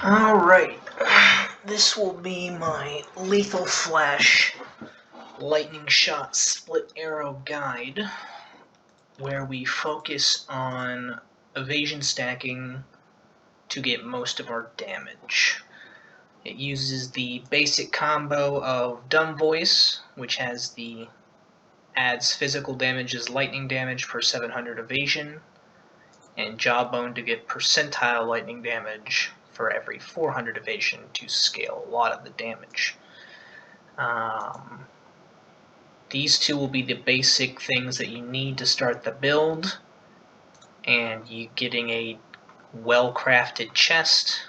Alright, this will be my Lethal Flash Lightning Shot Split Arrow Guide, where we focus on evasion stacking to get most of our damage. It uses the basic combo of Dumb Voice, which adds physical damage as lightning damage per 700 evasion, and Jawbone to get percentile lightning damage for every 400 evasion to scale a lot of the damage. These two will be the basic things that you need to start the build, and you getting a well-crafted chest,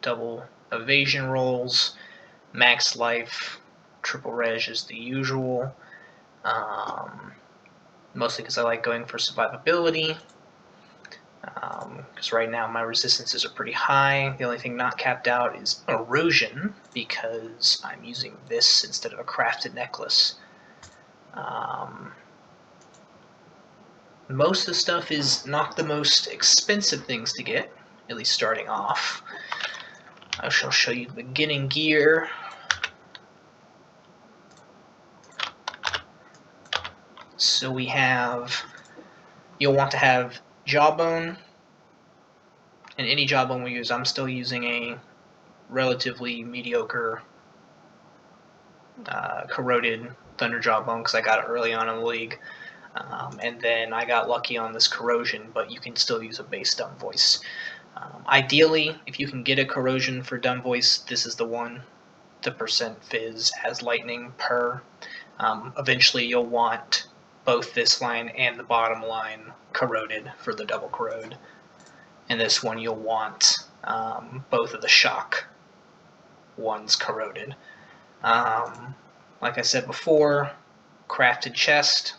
double evasion rolls, max life, triple reg is the usual, mostly because I like going for survivability. Because right now my resistances are pretty high. The only thing not capped out is erosion, because I'm using this instead of a crafted necklace. Most of the stuff is not the most expensive things to get, at least starting off. I shall show you the beginning gear. So you'll want to have Jawbone, and any Jawbone we use, I'm still using a relatively mediocre corroded Thunder Jawbone because I got it early on in the league. And then I got lucky on this corrosion, but you can still use a base Dumb Voice. Ideally, if you can get a corrosion for Dumb Voice, this is the one. The percent fizz as lightning per. Eventually you'll want both this line and the bottom line corroded for the double corrode. And this one you'll want both of the shock ones corroded. Like I said before, crafted chest.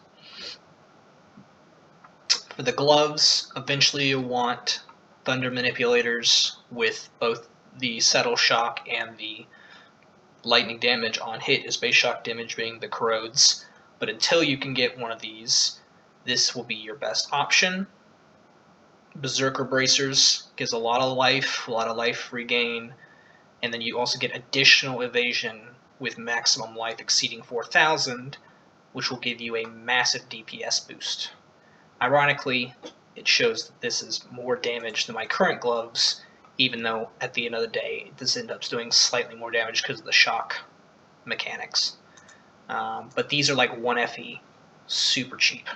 For the gloves, eventually you'll want thunder manipulators with both the settle shock and the lightning damage on hit as base shock damage being the corrodes. But until you can get one of these, this will be your best option. Berserker bracers gives a lot of life regain, and then you also get additional evasion with maximum life exceeding 4,000, which will give you a massive DPS boost. Ironically, it shows that this is more damage than my current gloves, even though at the end of the day this ends up doing slightly more damage because of the shock mechanics. But these are like 1 FE, super cheap.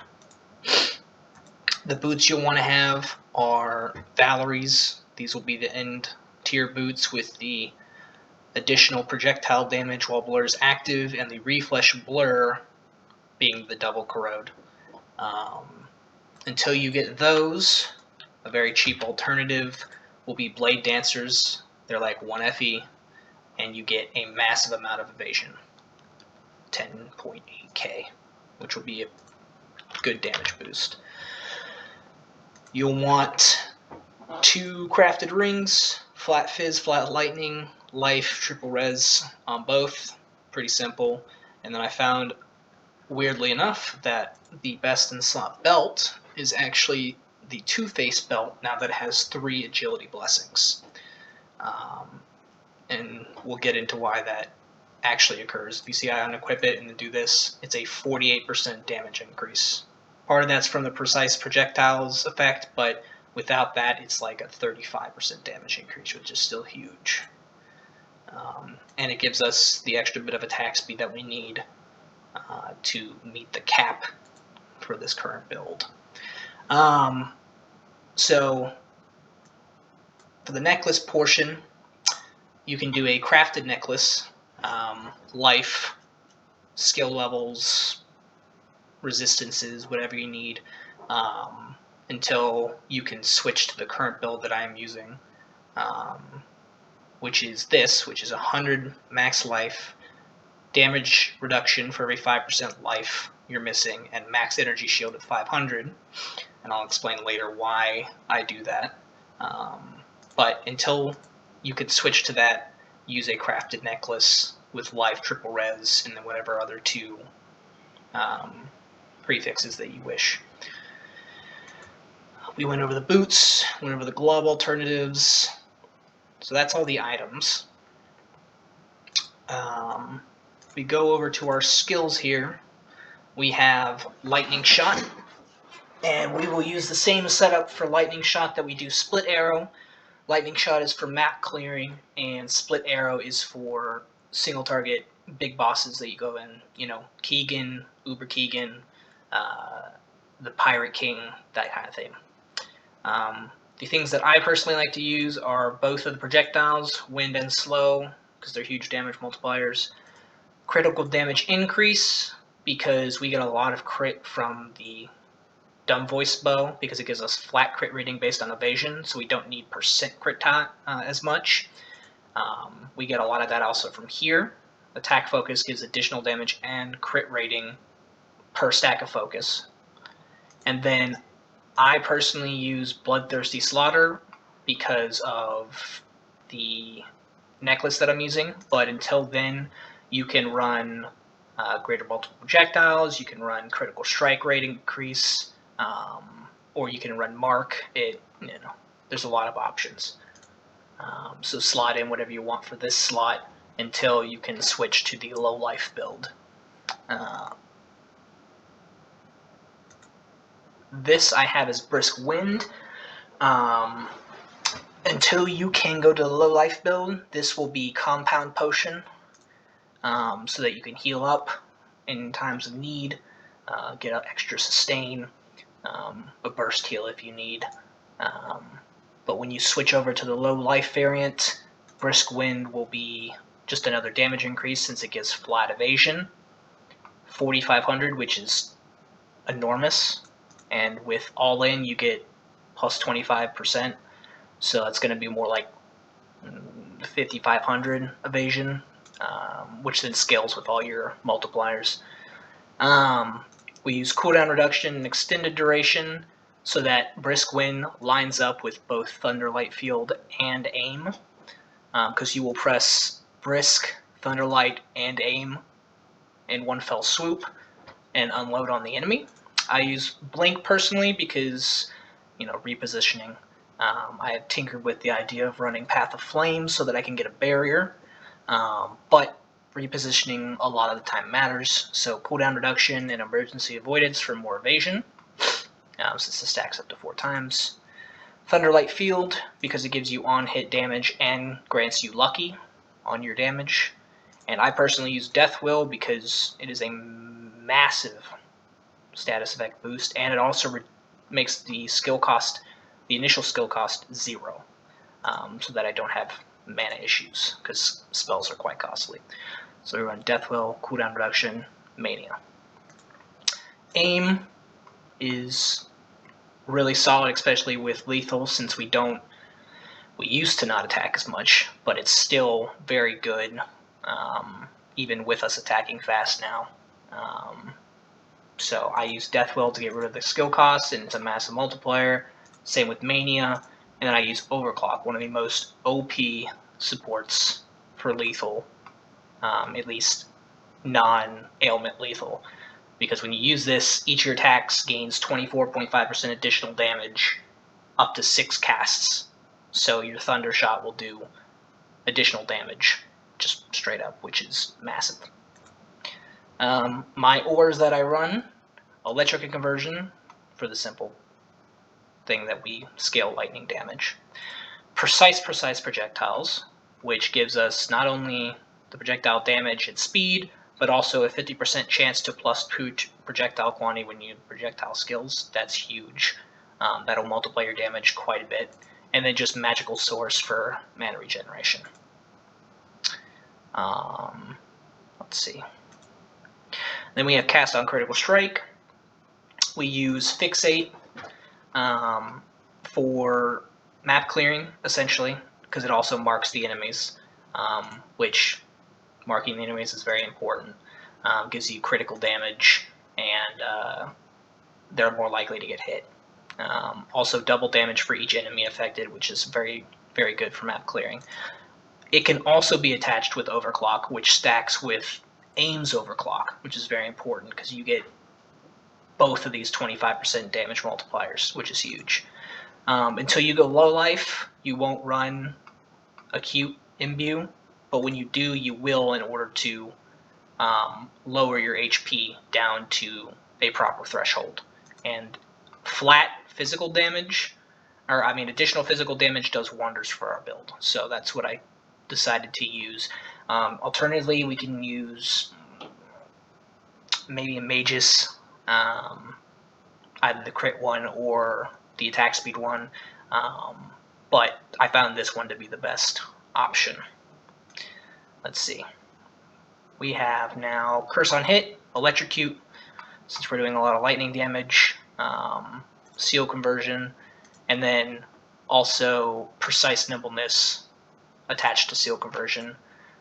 The boots you'll want to have are Valerie's. These will be the end tier boots with the additional projectile damage while blur is active, and the refresh blur being the double corrode. Until you get those, a very cheap alternative will be Blade Dancers. They're like 1 FE, and you get a massive amount of evasion, 10.8k, which will be a good damage boost. You'll want 2 crafted rings, flat fizz, flat lightning, life, triple res on both. Pretty simple. And then I found, weirdly enough, that the best in slot belt is actually the Two-Face belt, now that it has 3 agility blessings. And we'll get into why that actually occurs. If you see I unequip it and then do this, it's a 48% damage increase. Part of that's from the precise projectiles effect, but without that, it's like a 35% damage increase, which is still huge. And it gives us the extra bit of attack speed that we need to meet the cap for this current build. So for the necklace portion, you can do a crafted necklace, life, skill levels, resistances, whatever you need, until you can switch to the current build that I am using, which is 100 max life, damage reduction for every 5% life you're missing, and max energy shield at 500, and I'll explain later why I do that. But until you could switch to that, use a crafted necklace with life, triple res, and then whatever other 2 prefixes that you wish. We went over the boots, went over the glove alternatives. So that's all the items. We go over to our skills here. We have Lightning Shot, and we will use the same setup for Lightning Shot that we do Split Arrow. Lightning Shot is for map clearing, and Split Arrow is for single target big bosses that you go in. You know, Keegan, Uber Keegan, the Pirate King, that kind of thing. The things that I personally like to use are both of the projectiles, Wind and Slow, because they're huge damage multipliers. Critical damage increase, because we get a lot of crit from the Dumb Voice Bow, because it gives us flat crit rating based on evasion, so we don't need percent crit as much. We get a lot of that also from here. Attack Focus gives additional damage and crit rating per stack of focus. And then I personally use Bloodthirsty Slaughter because of the necklace that I'm using, but until then, you can run greater multiple projectiles, you can run critical strike rate increase, or you can run mark. There's a lot of options. So slot in whatever you want for this slot until you can switch to the low life build. This I have as Brisk Wind. Until you can go to the low life build, this will be Compound Potion, so that you can heal up in times of need, get an extra sustain, a burst heal if you need. But when you switch over to the low life variant, Brisk Wind will be just another damage increase since it gives flat evasion, 4,500, which is enormous. And with all in, you get plus 25%, so that's going to be more like 5,500 evasion, which then scales with all your multipliers. We use cooldown reduction and extended duration so that Brisk Wind lines up with both Thunderlight Field and Aim, because you will press Brisk, Thunderlight, and Aim in one fell swoop and unload on the enemy. I use Blink personally because, repositioning. I have tinkered with the idea of running Path of Flame so that I can get a barrier, but repositioning a lot of the time matters, so cooldown reduction and emergency avoidance for more evasion, since it stacks up to 4 times. Thunderlight Field, because it gives you on-hit damage and grants you lucky on your damage. And I personally use Death Will because it is a massive status effect boost, and it also makes the initial skill cost 0, so that I don't have mana issues, because spells are quite costly. So we run Death Will, cooldown reduction, Mania. Aim is really solid, especially with lethal, since we used to not attack as much, but it's still very good, even with us attacking fast now. So I use Death Will to get rid of the skill cost, and it's a massive multiplier. Same with Mania, and then I use Overclock, one of the most OP supports for lethal, at least non-ailment lethal, because when you use this, each of your attacks gains 24.5% additional damage up to 6 casts. So your Thunder Shot will do additional damage, just straight up, which is massive. My ores that I run, Electric and Conversion, for the simple thing that we scale lightning damage. Precise Projectiles, which gives us not only the projectile damage and speed, but also a 50% chance to +2 projectile quantity when you projectile skills. That's huge. That'll multiply your damage quite a bit. And then just Magical Source for mana regeneration. Let's see. Then we have Cast on Critical Strike. We use Fixate for map clearing, essentially, because it also marks the enemies, which marking the enemies is very important. Gives you critical damage, and they're more likely to get hit. Also double damage for each enemy affected, which is very, very good for map clearing. It can also be attached with Overclock, which stacks with Aim's Overclock, which is very important because you get both of these 25% damage multipliers, which is huge. Until you go low life, you won't run acute imbue, but when you do, you will in order to lower your HP down to a proper threshold. And flat physical damage, or I mean additional physical damage, does wonders for our build. So that's what I decided to use. Alternatively, we can use maybe a Magus, either the crit one or the attack speed one, but I found this one to be the best option. Let's see. We have now Curse on Hit, Electrocute, since we're doing a lot of lightning damage, Seal Conversion, and then also Precise Nimbleness attached to Seal Conversion,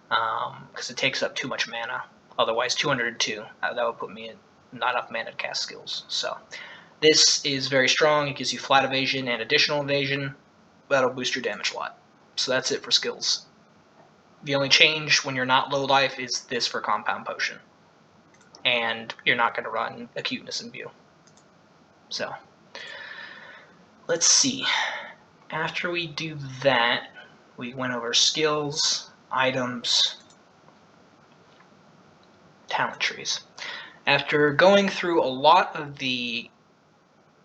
because it takes up too much mana. Otherwise, 202, that would put me at not enough mana to cast skills. So this is very strong. It gives you flat evasion and additional evasion. That'll boost your damage a lot. So that's it for skills. The only change when you're not low life is this for Compound Potion. And you're not going to run Acuteness Imbue. So, let's see. After we do that, we went over skills, items, talent trees. After going through a lot of the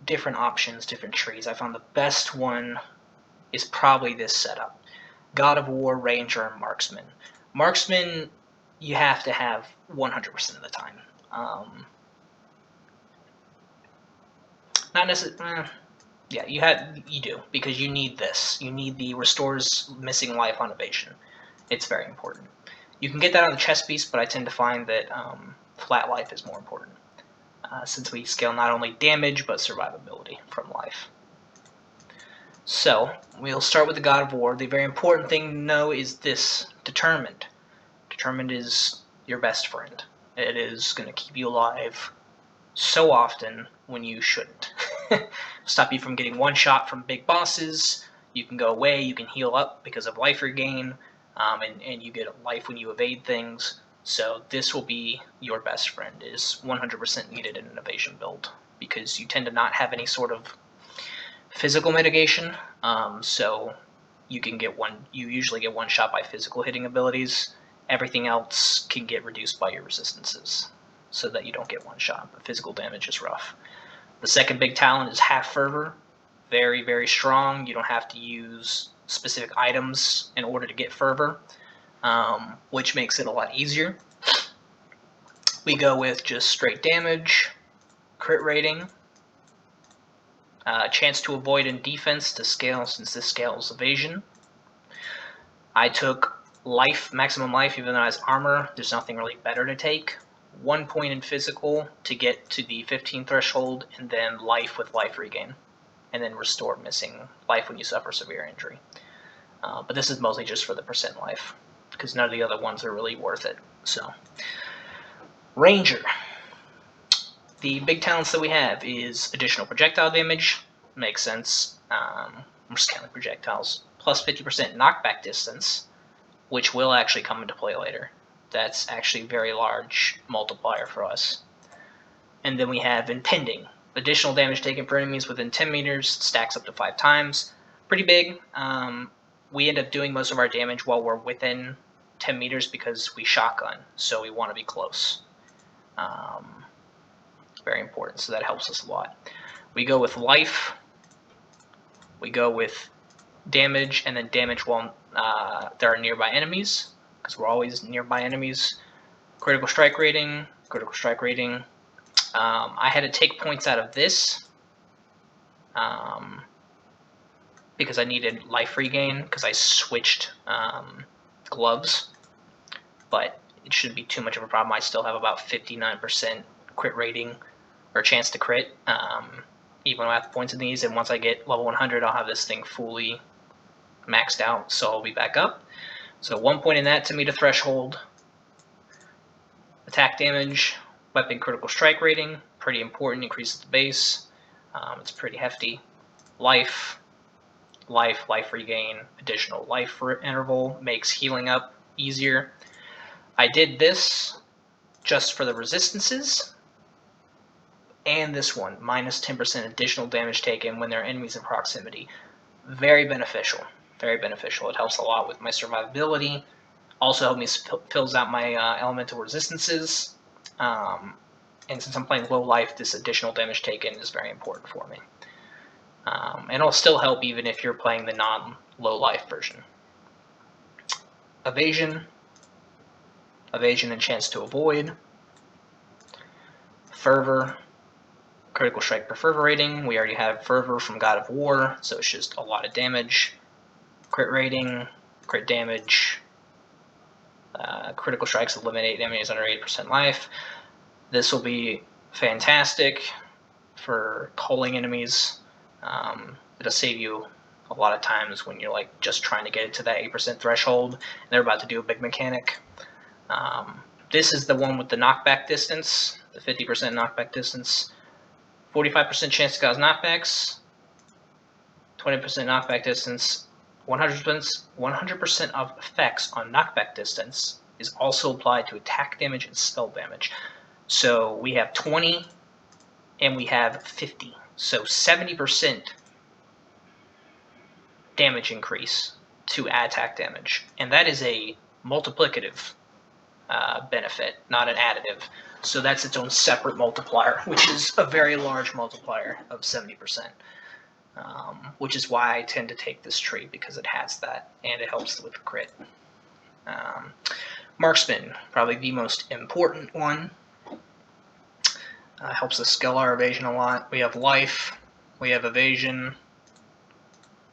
different options, different trees, I found the best one is probably this setup. God of War, Ranger, and Marksman. Marksman, you have to have 100% of the time. Not necessarily. Yeah, you do, because you need this. You need the restores missing life on evasion. It's very important. You can get that on the chest piece, but I tend to find that flat life is more important, since we scale not only damage but survivability from life. So, we'll start with the God of War. The very important thing to know is this, Determined. Determined is your best friend. It is going to keep you alive so often when you shouldn't. Stop you from getting one shot from big bosses. You can go away, you can heal up because of life regain, and you get life when you evade things. So this will be your best friend. It is 100% needed in an evasion build, because you tend to not have any sort of physical mitigation, so you usually get one shot by physical hitting abilities. Everything else can get reduced by your resistances, so that you don't get one shot, but physical damage is rough. The second big talent is Half Fervor. Very, very strong. You don't have to use specific items in order to get Fervor, which makes it a lot easier. We go with just straight damage, crit rating, chance to avoid in defense to scale, since this scales evasion. I took life, maximum life, even though it has armor. There's nothing really better to take. 1 point in physical to get to the 15 threshold, and then life with life regain. And then restore missing life when you suffer severe injury. But this is mostly just for the percent life, because none of the other ones are really worth it. So, Ranger. The big talents that we have is additional projectile damage. Makes sense. We're scaling projectiles. Plus 50% knockback distance, which will actually come into play later. That's actually a very large multiplier for us. And then we have Impending. Additional damage taken per enemies within 10 meters, stacks up to 5 times. Pretty big. We end up doing most of our damage while we're within 10 meters because we shotgun, so we want to be close. Very important, so that helps us a lot. We go with life. We go with damage, and then damage while there are nearby enemies, because we're always nearby enemies. Critical strike rating, critical strike rating. I had to take points out of this because I needed life regain, because I switched gloves, but it shouldn't be too much of a problem. I still have about 59% crit rating, or chance to crit, even when I have the points in these, and once I get level 100, I'll have this thing fully maxed out, so I'll be back up. So 1 point in that to meet a threshold. Attack damage, weapon critical strike rating, pretty important, increases the base. It's pretty hefty. Life, life regain, additional life interval, makes healing up easier. I did this just for the resistances, and this one, minus 10% additional damage taken when there are enemies in proximity. Very beneficial. Very beneficial. It helps a lot with my survivability. Also helps me fills out my elemental resistances. And since I'm playing low life, this additional damage taken is very important for me. And it'll still help even if you're playing the non-low life version. Evasion and chance to avoid. Fervor, critical strike per fervor rating. We already have fervor from God of War, so it's just a lot of damage. Crit rating, crit damage. Critical strikes eliminate enemies under 80% life. This will be fantastic for culling enemies. It'll save you a lot of times when you're like just trying to get it to that 8% threshold and they're about to do a big mechanic. This is the one with the knockback distance, the 50% knockback distance. 45% chance to cause knockbacks, 20% knockback distance, 100% of effects on knockback distance is also applied to attack damage and spell damage. So we have 20 and we have 50. So 70% damage increase to attack damage. And that is a multiplicative benefit, not an additive. So that's its own separate multiplier, which is a very large multiplier of 70%. Which is why I tend to take this tree, because it has that, and it helps with crit. Marksman, probably the most important one. Helps us scale our evasion a lot. We have life, we have evasion,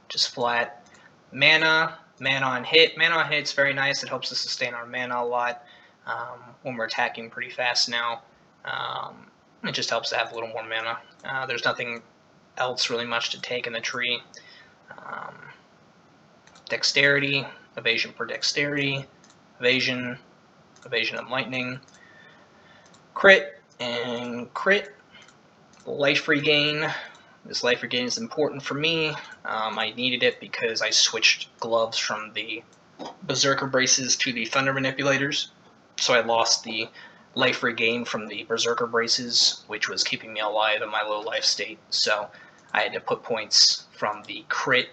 just flat. Mana on hit. Mana on hit's very nice. It helps us sustain our mana a lot when we're attacking pretty fast now. It just helps to have a little more mana. There's nothing else really much to take in the tree. Dexterity, evasion per dexterity, evasion of lightning, crit and crit. Life regain. This life regain is important for me. I needed it because I switched gloves from the Berserker braces to the Thunder Manipulators, so I lost the life regain from the Berserker braces, which was keeping me alive in my low life state. So I had to put points from the crit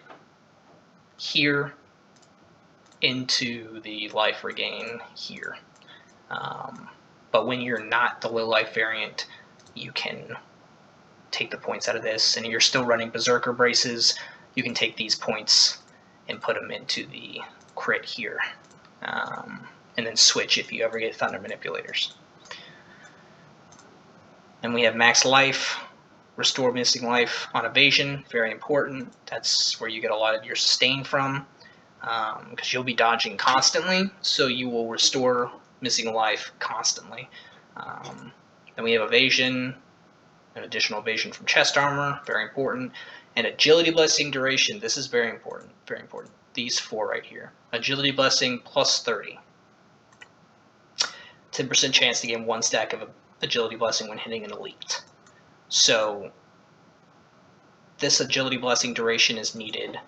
here into the life regain here. But when you're not the low life variant, you can take the points out of this, and you're still running Berserker braces, you can take these points and put them into the crit here, and then switch if you ever get Thunder Manipulators. And we have max life, restore missing life on evasion, very important. That's where you get a lot of your sustain from, because you'll be dodging constantly, so you will restore missing life constantly. Then we have evasion, an additional evasion from chest armor, very important. And agility blessing duration, this is very important, very important. These four right here. Agility blessing plus 30. 10% chance to gain one stack of agility blessing when hitting an elite. So this agility blessing duration is needed,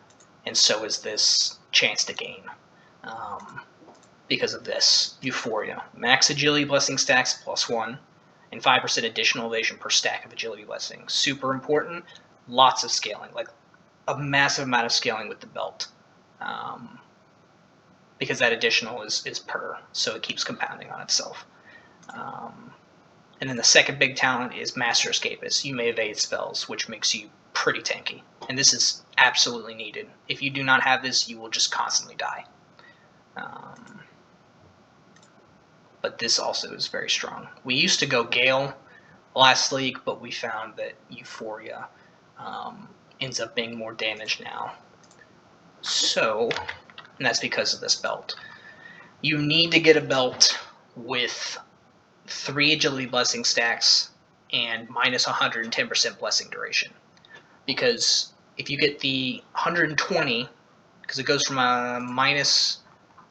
and so is this chance to gain. Because of this euphoria. Max agility blessing stacks plus 1. And 5% additional evasion per stack of agility blessing. Super important. Lots of scaling, like a massive amount of scaling with the belt, because that additional is per, so it keeps compounding on itself. And then the second big talent is Master Escapist. You may evade spells, which makes you pretty tanky, and this is absolutely needed. If you do not have this, you will just constantly die. But this also is very strong. We used to go Gale last league, but we found that Euphoria ends up being more damage now. So, and that's because of this belt. You need to get a belt with 3 agility blessing stacks and minus 110% blessing duration. Because if you get the 120, because it goes from a minus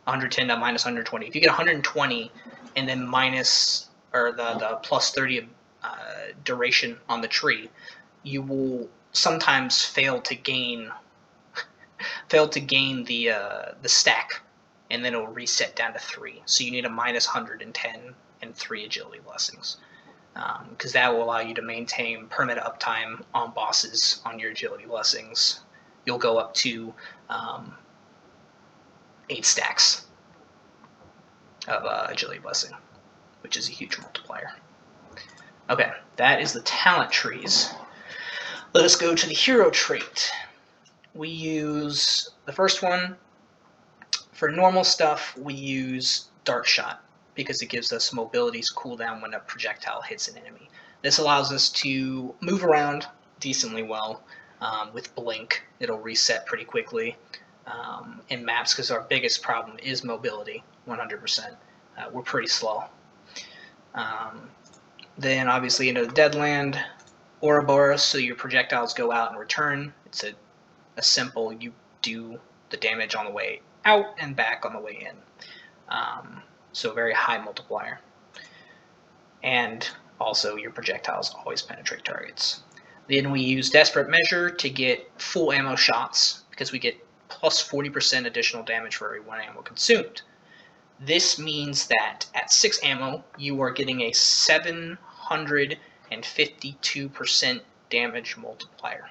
110 to minus 120. If you get 120 and then minus, or the plus 30 duration on the tree, you will sometimes fail to gain the stack, and then it'll reset down to 3. So you need a minus 110 and 3 agility blessings, because that will allow you to maintain permanent uptime on bosses on your agility blessings. You'll go up to 8 stacks of Agility Blessing, which is a huge multiplier. Okay, that is the talent trees. Let us go to the hero trait. We use the first one. For normal stuff, we use Dark Shot because it gives us mobility's cooldown when a projectile hits an enemy. This allows us to move around decently well. With Blink, it'll reset pretty quickly in maps because our biggest problem is mobility, 100%. We're pretty slow. Then obviously into the Deadland, Ouroboros, so your projectiles go out and return. It's a simple, you do the damage on the way out and back on the way in. So a very high multiplier. And also your projectiles always penetrate targets. Then we use Desperate Measure to get full ammo shots because we get plus 40% additional damage for every 1 ammo consumed. This means that at 6 ammo, you are getting a 752% damage multiplier.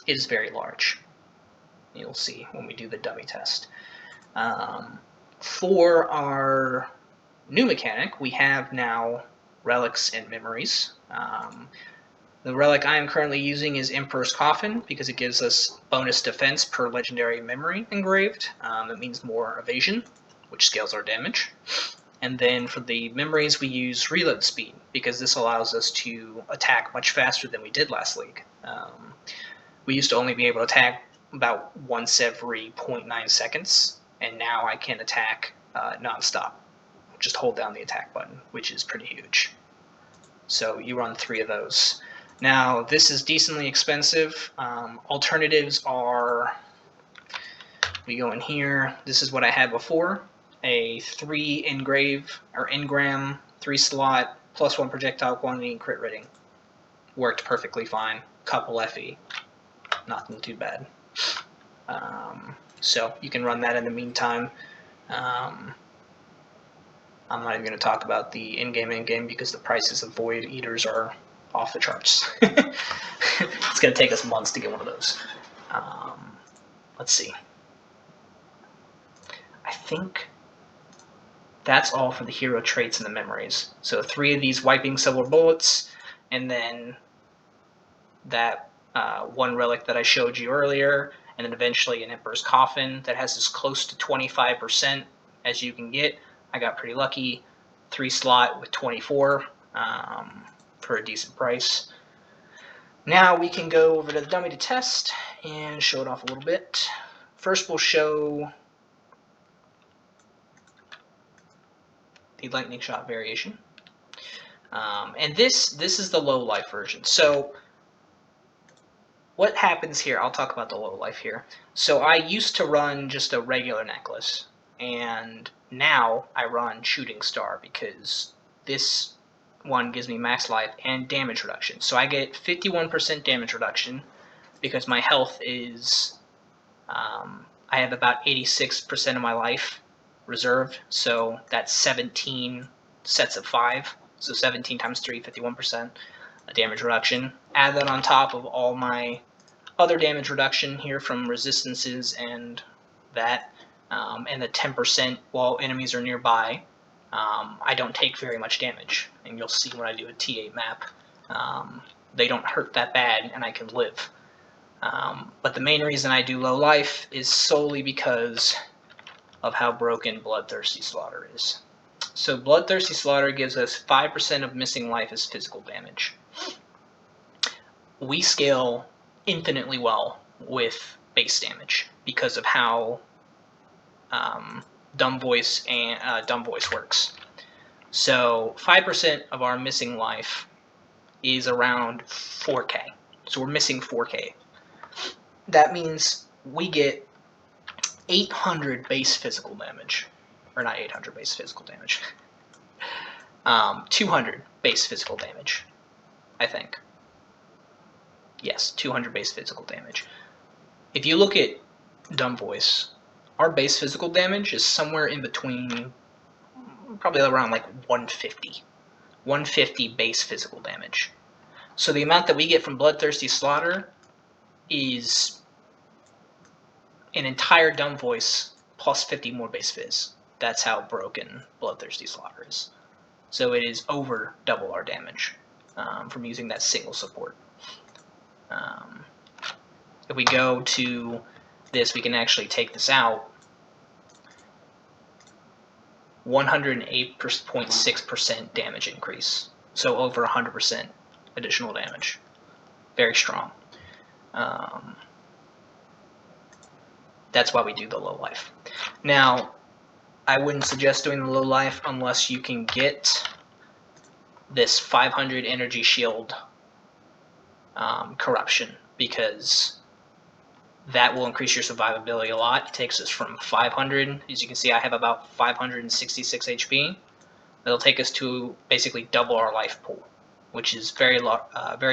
It is very large. You'll see when we do the dummy test. For our new mechanic, we have now relics and memories. The relic I am currently using is Emperor's Coffin because it gives us bonus defense per legendary memory engraved. It means more evasion, which scales our damage. And then for the memories, we use reload speed because this allows us to attack much faster than we did last league. We used to only be able to attack about once every 0.9 seconds, and now I can attack non-stop. Just hold down the attack button, which is pretty huge. So you run 3 of those. Now, this is decently expensive. Alternatives are, we go in here, this is what I had before, a 3 engram, 3 slot, plus 1 projectile quantity and crit rating. Worked perfectly fine. Couple FE. Nothing too bad. So you can run that in the meantime. I'm not even going to talk about the in-game because the prices of Void Eaters are off the charts. It's going to take us months to get one of those. Let's see. I think that's all for the hero traits and the memories. So 3 of these wiping silver bullets, and then that 1 relic that I showed you earlier, and then eventually an Emperor's Coffin that has as close to 25% as you can get. I got pretty lucky. 3 slot with 24 for a decent price. Now we can go over to the dummy to test and show it off a little bit. First we'll show the lightning shot variation. And this is the low life version. So what happens here, I'll talk about the low life here. So I used to run just a regular necklace, and now I run Shooting Star because this one gives me max life and damage reduction. So I get 51% damage reduction because my health is, I have about 86% of my life reserved, so that's 17 sets of 5, so 17 times 3, 51% damage reduction. Add that on top of all my other damage reduction here from resistances and that, and the 10% while enemies are nearby. I don't take very much damage, and you'll see when I do a T8 map, they don't hurt that bad and I can live. But the main reason I do low life is solely because of how broken Bloodthirsty Slaughter is. So Bloodthirsty Slaughter gives us 5% of missing life as physical damage. We scale infinitely well with base damage because of how Dumb Voice works. So 5% of our missing life is around 4k. So we're missing 4k. That means we get 800 base physical damage. Or not 800 base physical damage. 200 base physical damage, I think. Yes, 200 base physical damage. If you look at Dumb Voice, our base physical damage is somewhere in between, probably around like 150. 150 base physical damage. So the amount that we get from Bloodthirsty Slaughter is an entire Dumb Voice plus 50 more base fizz. That's how broken Bloodthirsty Slaughter is. So it is over double our damage from using that single support. If we go to this, we can actually take this out. 108.6% damage increase. So over 100% additional damage. Very strong. That's why we do the low life. Now, I wouldn't suggest doing the low life unless you can get this 500 energy shield corruption, because that will increase your survivability a lot. It takes us from 500, as you can see I have about 566 HP. It'll take us to basically double our life pool, which is very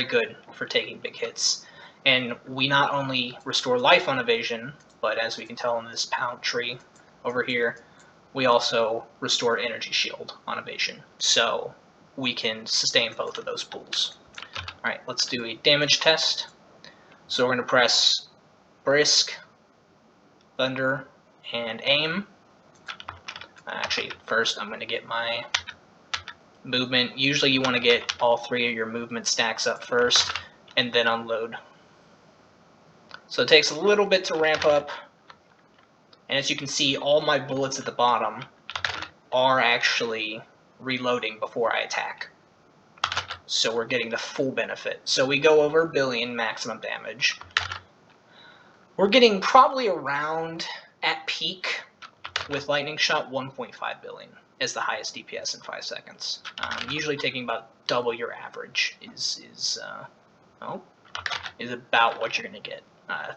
good for taking big hits. And we not only restore life on evasion, but as we can tell in this pound tree over here, we also restore energy shield on evasion. So we can sustain both of those pools. Alright, let's do a damage test. So we're going to press Brisk, Thunder, and Aim. Actually, first I'm going to get my movement. Usually you want to get all three of your movement stacks up first, and then unload. So it takes a little bit to ramp up, and as you can see, all my bullets at the bottom are actually reloading before I attack. So we're getting the full benefit. So we go over 1 billion maximum damage. We're getting probably around, at peak, with Lightning Shot, 1.5 billion as the highest DPS in 5 seconds. Usually taking about double your average is about what you're going to get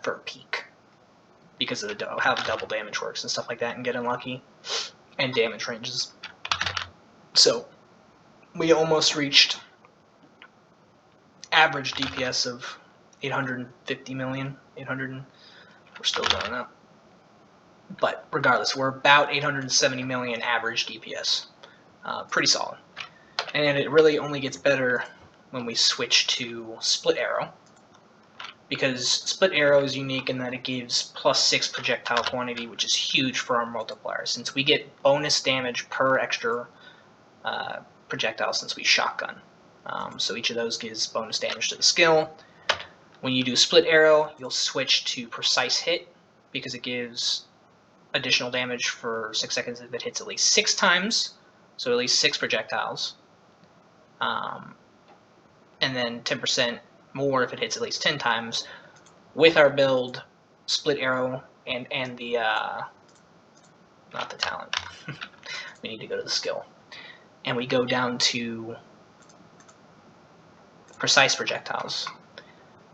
for a peak, because of how the double damage works and stuff like that, and get unlucky, and damage ranges. So we almost reached average DPS of 850 million. We're still going up. But regardless, we're about 870 million average DPS. Pretty solid. And it really only gets better when we switch to Split Arrow, because Split Arrow is unique in that it gives +6 projectile quantity, which is huge for our multiplier, since we get bonus damage per extra projectile since we shotgun. So each of those gives bonus damage to the skill. When you do Split Arrow, you'll switch to Precise Hit, because it gives additional damage for 6 seconds if it hits at least 6 times, so at least 6 projectiles. And then 10% more if it hits at least 10 times. With our build, Split Arrow and the, not the talent, we need to go to the skill. And we go down to Precise Projectiles.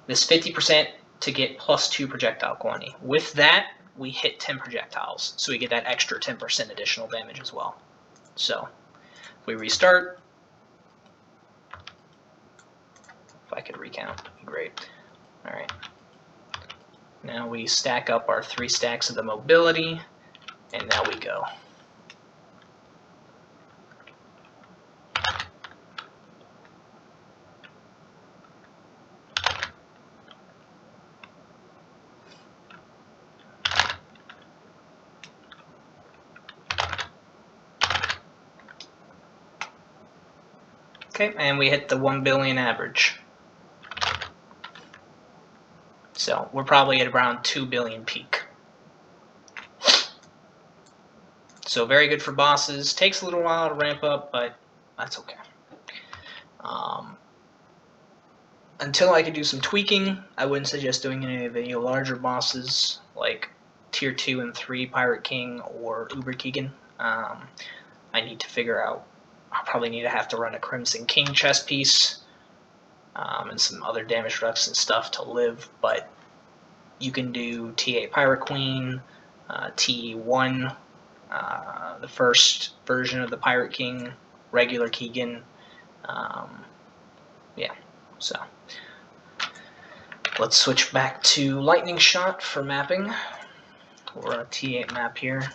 This 50% to get +2 projectile quantity. With that, we hit 10 projectiles, so we get that extra 10% additional damage as well. So, if we restart, if I could recount, that'd be great. Alright. Now we stack up our 3 stacks of the mobility, and now we go. Okay, and we hit the 1 billion average. So we're probably at around 2 billion peak. So very good for bosses. Takes a little while to ramp up, but that's okay. Until I could do some tweaking, I wouldn't suggest doing any of the larger bosses like Tier 2 and 3 Pirate King or Uber Keegan. I need to figure out, I'll probably have to run a Crimson King chess piece and some other damage reduction stuff to live, but you can do TA Pirate Queen, T1, the first version of the Pirate King, regular Keegan. Yeah, so let's switch back to Lightning Shot for mapping. We're on a T8 map here.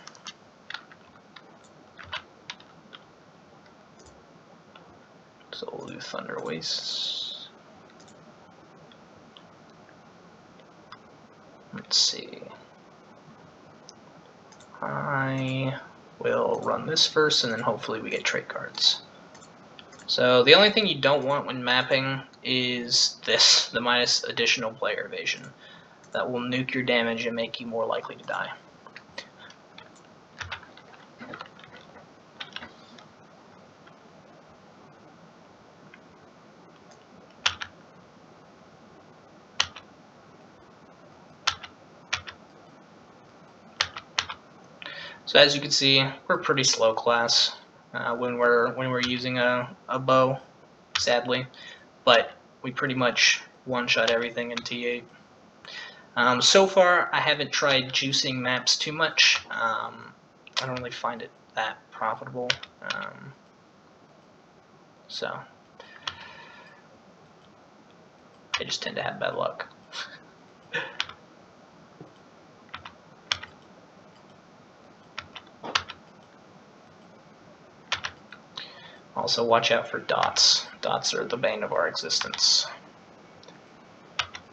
So we'll do Thunder Wastes. Let's see. I will run this first, and then hopefully we get trait cards. So the only thing you don't want when mapping is this, the minus additional player evasion. That will nuke your damage and make you more likely to die. So as you can see, we're pretty slow class when we're using a bow, sadly, but we pretty much one-shot everything in T8. So far, I haven't tried juicing maps too much. I don't really find it that profitable. So I just tend to have bad luck. Also, watch out for dots. Dots are the bane of our existence.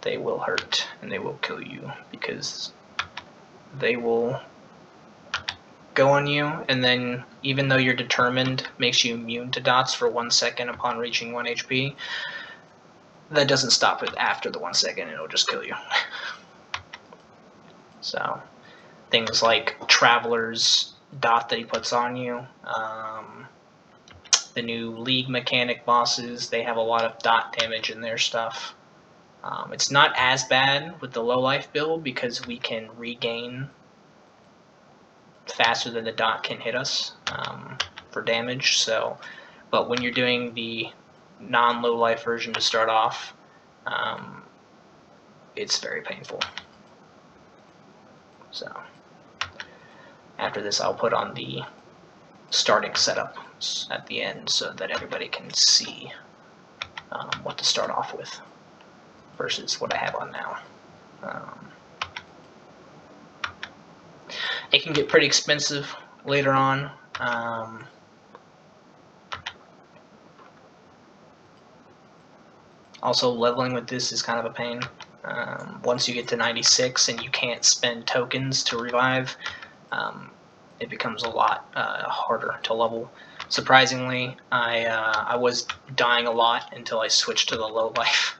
They will hurt and they will kill you because they will go on you, and then even though you're determined, makes you immune to dots for 1 second upon reaching 1 HP. That doesn't stop it after the 1 second, it'll just kill you. So things like Traveler's dot that he puts on you, the new League mechanic bosses, they have a lot of dot damage in their stuff. It's not as bad with the low life build because we can regain faster than the dot can hit us for damage. So, but when you're doing the non-low life version to start off, it's very painful. So after this, I'll put on the starting setup at the end so that everybody can see what to start off with versus what I have on now. It can get pretty expensive later on. Also, leveling with this is kind of a pain. Once you get to 96 and you can't spend tokens to revive, it becomes a lot harder to level. Surprisingly, I was dying a lot until I switched to the low life.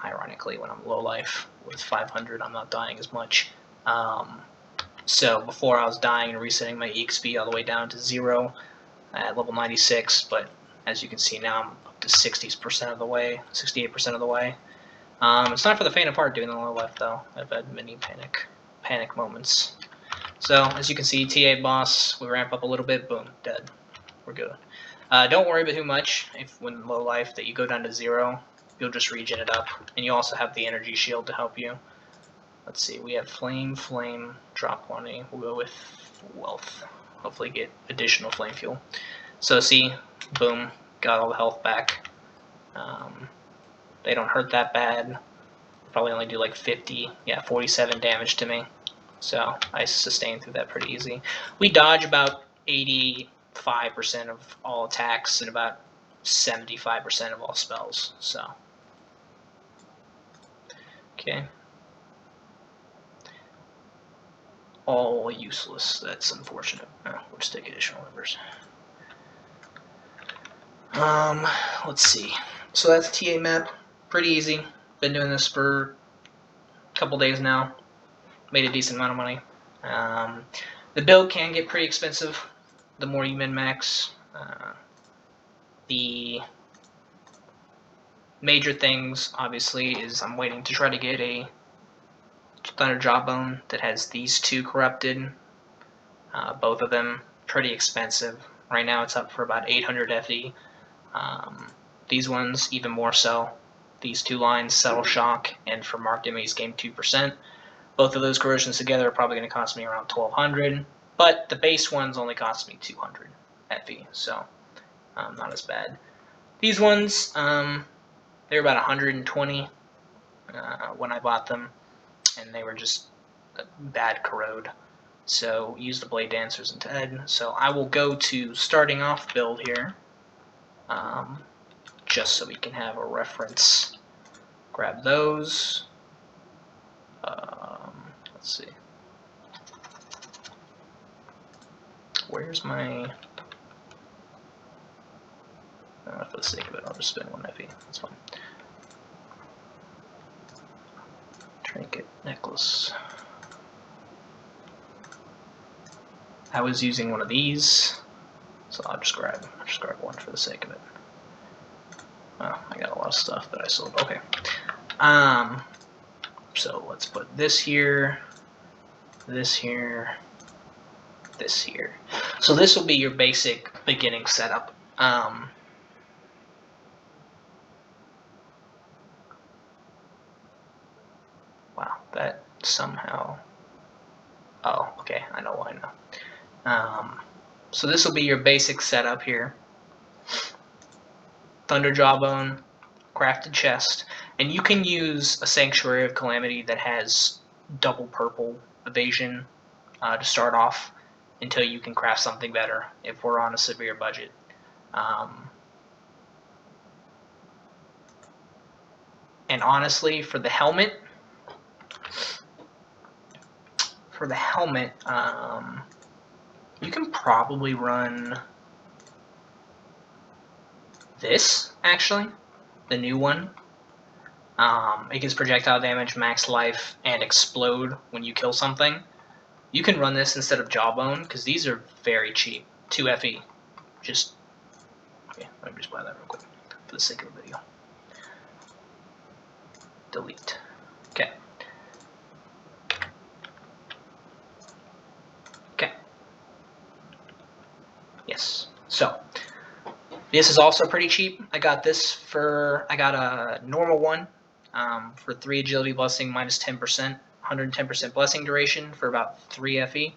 Ironically, when I'm low life with 500, I'm not dying as much. So before I was dying and resetting my EXP all the way down to 0 at level 96, but as you can see now, I'm up to 60% of the way, 68% of the way. It's not for the faint of heart doing the low life though. I've had many panic moments. So as you can see, TA boss, we ramp up a little bit, boom, dead. We're good. Don't worry about too much if when low life that you go down to 0, you'll just regen it up, and you also have the energy shield to help you. Let's see, we have flame, drop quantity. We'll go with wealth. Hopefully get additional flame fuel. So see, boom, got all the health back. They don't hurt that bad. Probably only do like 47 damage to me. So I sustained through that pretty easy. We dodge about 85% of all attacks and about 75% of all spells. So, okay. All useless. That's unfortunate. We'll just take additional numbers. Let's see. So that's TA map. Pretty easy. Been doing this for a couple days now. Made a decent amount of money. The build can get pretty expensive the more you min-max. The major things, obviously, is I'm waiting to try to get a Thunder Jawbone that has these two corrupted. Both of them pretty expensive. Right now it's up for about 800 FE. These ones even more so. These two lines, Settle Shock and for marked enemies gain 2%. Both of those corrosions together are probably going to cost me around 1200, but the base ones only cost me 200 FE, so not as bad. These ones, they were about 120 when I bought them, and they were just bad corrode. So use the Blade Dancers instead. So I will go to starting off build here, just so we can have a reference. Grab those. Let's see. where's my... for the sake of it, I'll just spin 1 FE. That's fine. Trinket, necklace. I was using one of these, so I'll just grab 1 for the sake of it. Oh, I got a lot of stuff that I sold. Okay. So let's put this here, this here, this here. So this will be your basic beginning setup. Wow, that somehow... Oh, okay, I know why now. So this will be your basic setup here. Thunder Jawbone, crafted chest, and you can use a Sanctuary of Calamity that has double purple evasion to start off until you can craft something better if we're on a severe budget. And honestly, for the helmet, you can probably run this, actually, the new one. It gives projectile damage, max life, and explode when you kill something. You can run this instead of Jawbone, because these are very cheap. 2 FE. Just, okay, let me just buy that real quick, for the sake of the video. Delete. Okay. Okay. Yes. So, this is also pretty cheap. I got a normal one for 3 agility blessing minus 10%, 110% blessing duration for about 3 FE.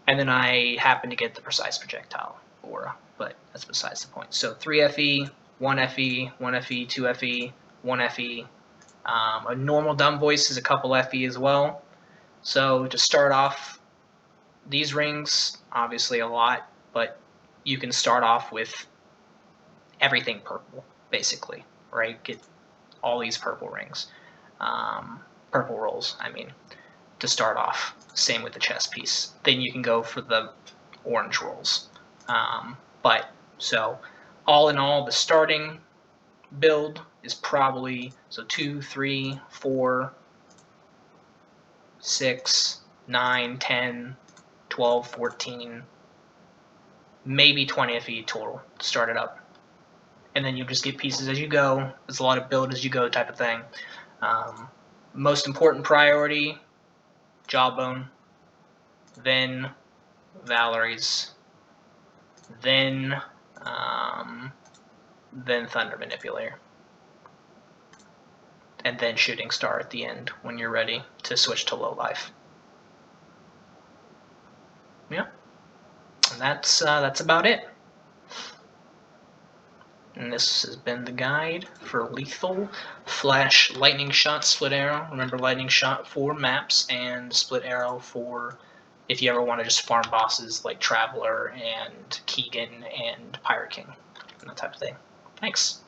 And then I happen to get the precise projectile aura, but that's besides the point. So 3 FE, 1 FE, 1 FE, 2 FE, 1 FE. A normal dumb voice is a couple FE as well. So to start off, these rings, obviously a lot, but you can start off with everything purple, basically, right? Get all these purple rings. Purple rolls, I mean, to start off. Same with the chest piece. Then you can go for the orange rolls. So all in all, the starting build is probably 2, 3, 4, 6, 9, 10, 12, 14, maybe 20 FE total to start it up. And then you just get pieces as you go. It's a lot of build as you go type of thing. Most important priority, Jawbone, then Valerie's, then Thunder Manipulator, and then Shooting Star at the end when you're ready to switch to low life. Yeah, and that's about it. And this has been the guide for Lethal, Flash, Lightning Shot, Split Arrow. Remember, Lightning Shot for maps and Split Arrow for if you ever want to just farm bosses like Traveler and Keegan and Pirate King and that type of thing. Thanks.